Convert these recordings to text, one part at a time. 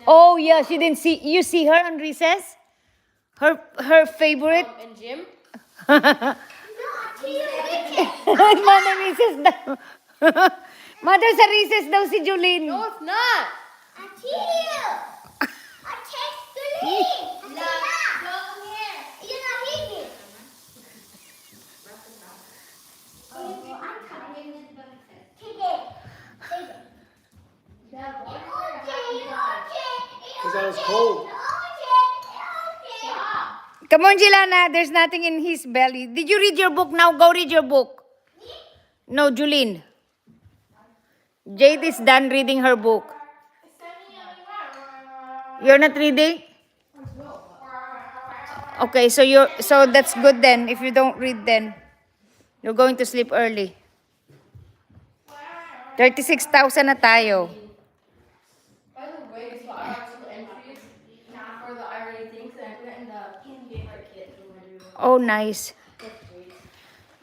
Oh yeah, she didn't see. You see her on recess? Her favorite. And Jim? Mother recess daw. Mother sa recess daw si Julene. No, it's not. Because I was cold. Come on, Jelana. There's nothing in his belly. Did you read your book now? Go read your book. No, Julene. Jade is done reading her book. You're not reading? Okay, so that's good then. If you don't read then, you're going to sleep early. 36,000 na tayo. By the way, so I wrote two entries for the irony things and I put it in the favorite kit. Oh, nice.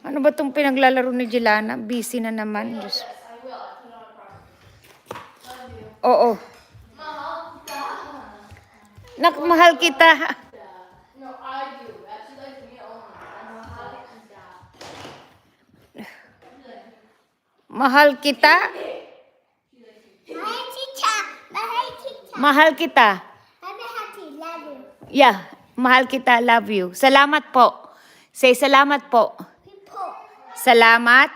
Ano ba itong pinaglalaro ni Jelana? Busy na naman. Diyos. I will. I put it on a process. Oo. Mahal kita. No, I do. She likes me only. Mahal kita. Mahal kita. Yeah, mahal kita. Love you. Salamat po. Say salamat po. Salamat.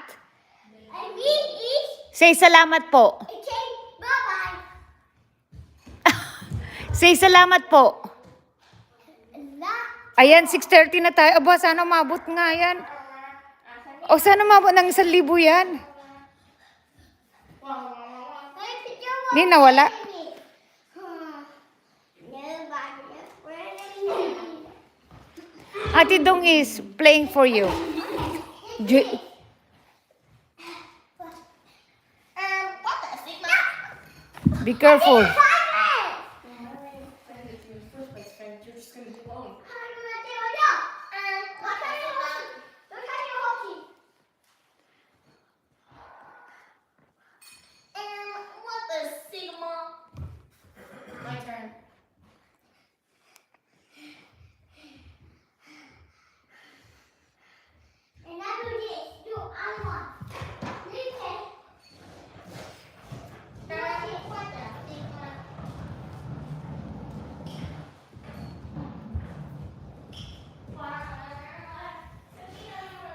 Say salamat po. Say salamat po. Ayan, 6:30 na tayo. Aba, sana umabot nga yan. O, sana umabot ng 1,000 yan. Hindi, nawala. Ate Dong is playing for you. Be careful. My turn.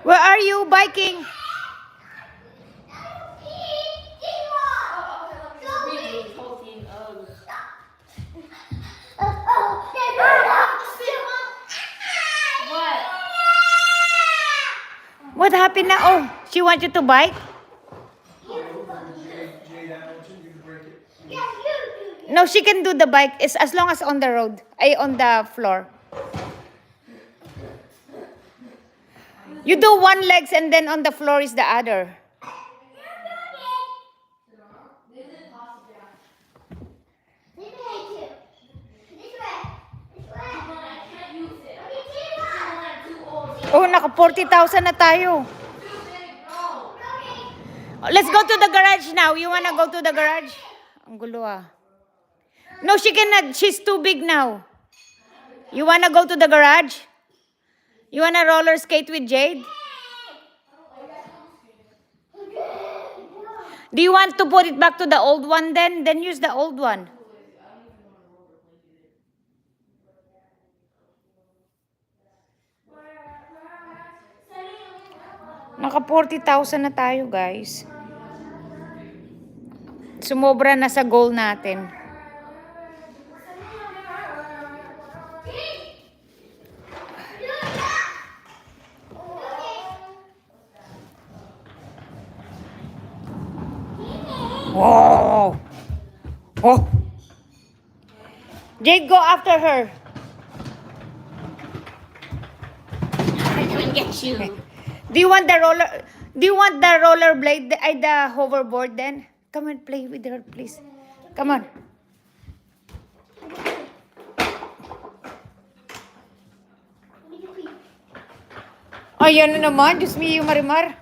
Where are you biking? What happened now? Oh, she wants you to bike? No, she can do the bike as long as on the road. On the floor. You do one legs and then on the floor is the other. Oh, naka 40,000 na tayo. Let's go to the garage now. You wanna go to the garage? Ang gulo ah. No, she cannot. She's too big now. You wanna go to the garage? You wanna roller skate with Jade? Do you want to put it back to the old one then? Then use the old one. Naka 40,000 na tayo, guys. Sumobra na sa goal natin. Oh! Oh! Jade, go after her. I'm gonna get you. Do you want the roller? Do you want the roller blade? The hoverboard then? Come and play with her, please. Come on. Ayan na naman. Diyos me, Marimar.